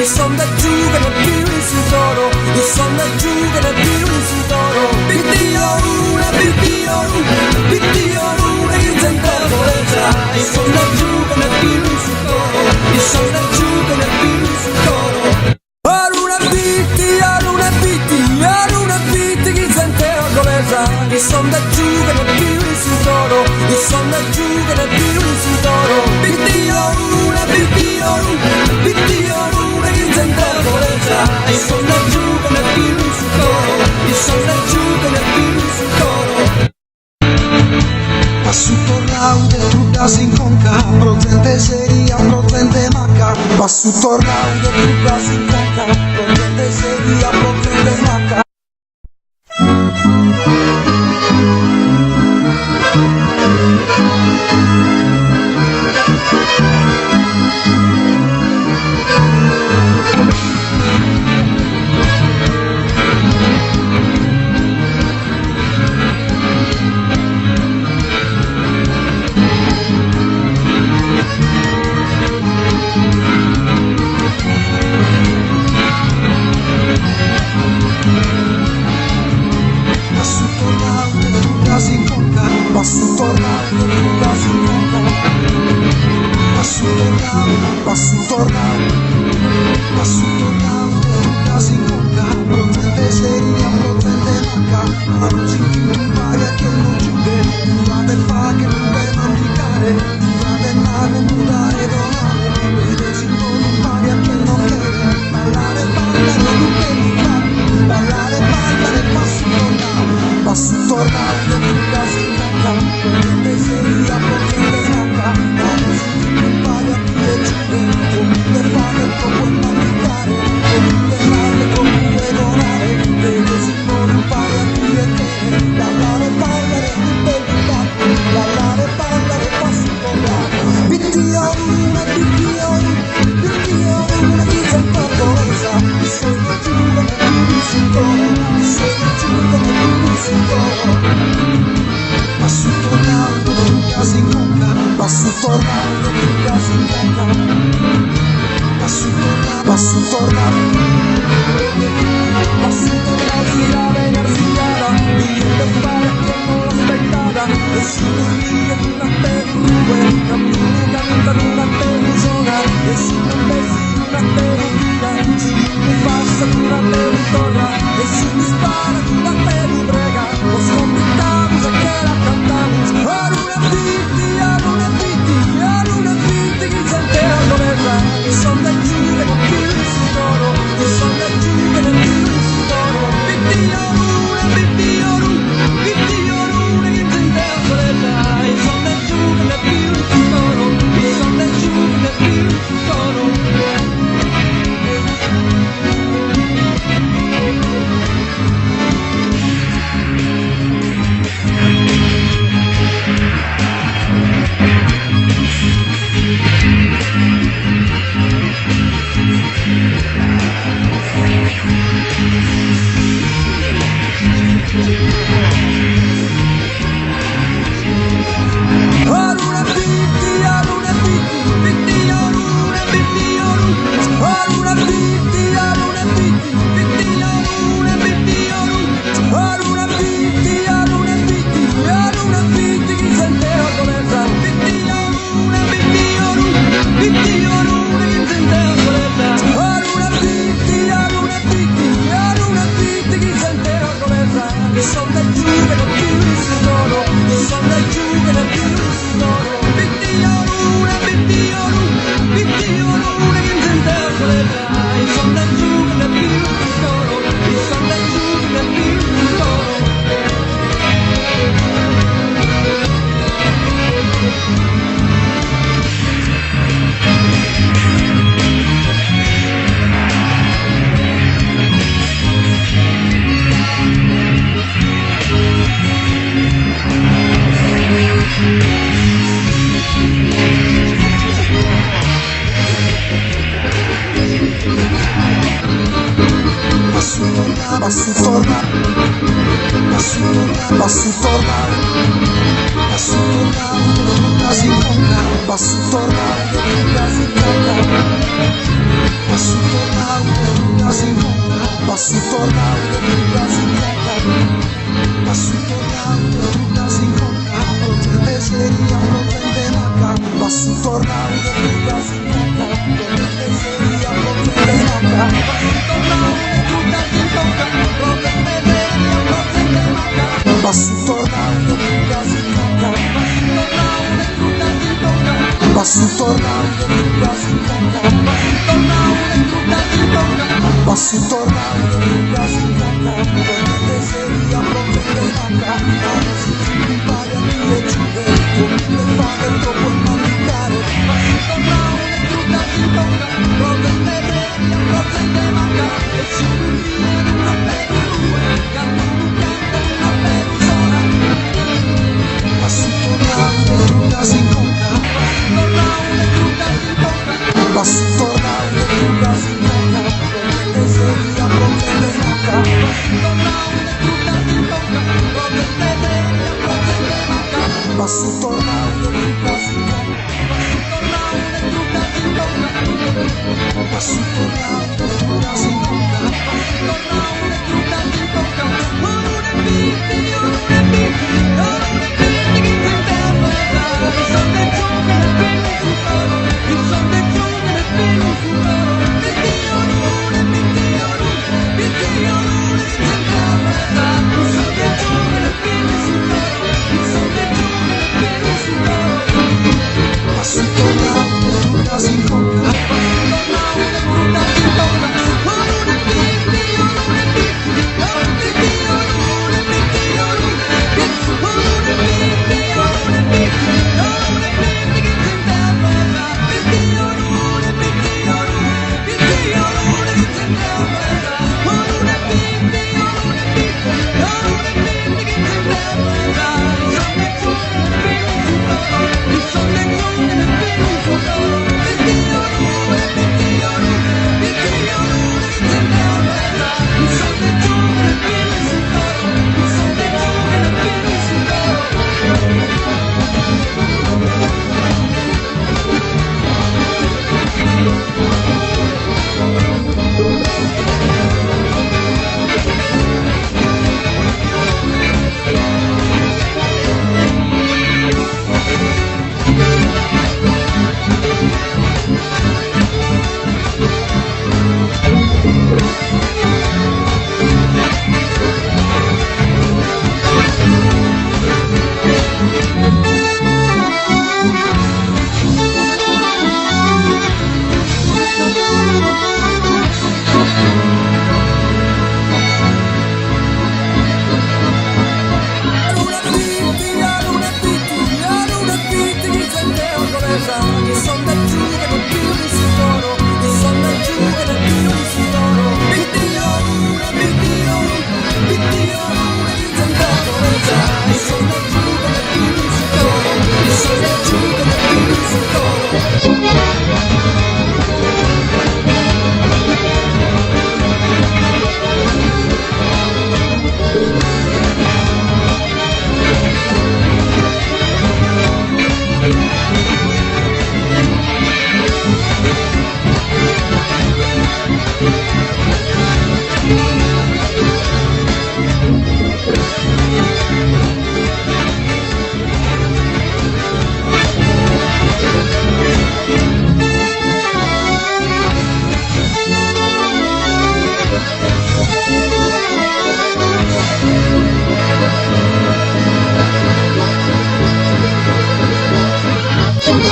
sono da giù che ne più in sudoro, io sono da giù che ne più in sudoro. Bittioruna, bittioruna, io sento voleggia, io sono da giù che ne più in sudoro, io sono da giù che ne più in sudoro. Aruna bitti, chi sente voleggia, io sono da giù che ne più in sudoro, io sono da giù che ne più in sudoro. Bittioruna, chi sente voleggia, io sono da giù che ne più in sudoro, io sono da giù che ne più in sudoro. Passuto raude, trucas in conca, procente seria, procente maca. Passuto raude, trucas in conca, procente seria, procente maca. Passo tornando, casi in conca, procente seria, procente manca, ma non si impari a che non giude, durante fa che non vai mancare, durante nave, mudare, donare, vede si non impari a che non chiede, ballare, non devi fare, ballare, passo tornando, casi in conca, procente seria, procente manca, ma non si impari a che giude, come fare, come mancare, come fare, come donare, vede si non impari a che ballare, non devi fare, ballare, passo tornando. Bittioruna, chi sento voleggia, mi sono giù come più sudoro, mi sono giù come più sudoro. Passo tornando, casi in conca, passo tornando, casi in conca, passo tornando, la venerziata, niente fare che non l'aspettava, nessuno vive durante due, cammina durante un'ora, nessuno pensi durante un'ora, nessuno passa durante un'ora, nessuno spara durante un'brega, o scommettamos a che la cantamos. Aruna bitti, chi sente la voleggia, io sono da giù che non più in sudoro, io sono da giù che non più in sudoro. Bittioruna, chi sente la voleggia, io sono da giù che non più in sudoro, io sono da giù che non più in sudoro. Passo tornando, luna si incontra, va su tornado, luna si incontra, va su tornado, luna si incontra, va su tornado, luna si incontra, va su tornado, luna si incontra, potente sería, potente naca, va su tornado, luna si incontra, potente sería, potente naca, va su tornado, luna si incontra, va su tornado, luna si incontra, va su tornado, luna si incontra, potente sería, potente naca, ahora si ci pare a dire giudetto, le fare troppo mancare, va su tornado, luna si incontra, va su tornado, luna si incontra, potente sería, potente naca, va su tornado, luna si incontra, va su tornado, luna si incontra. Va su tornado, luna si incontra,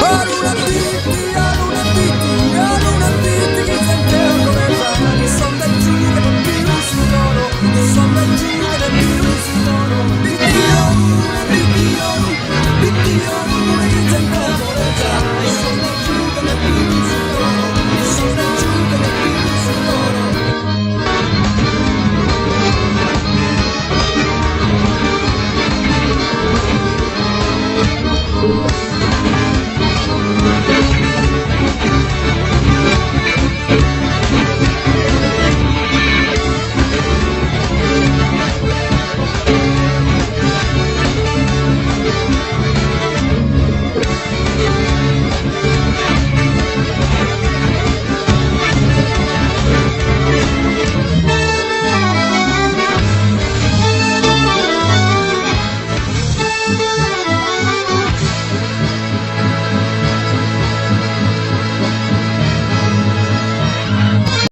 Party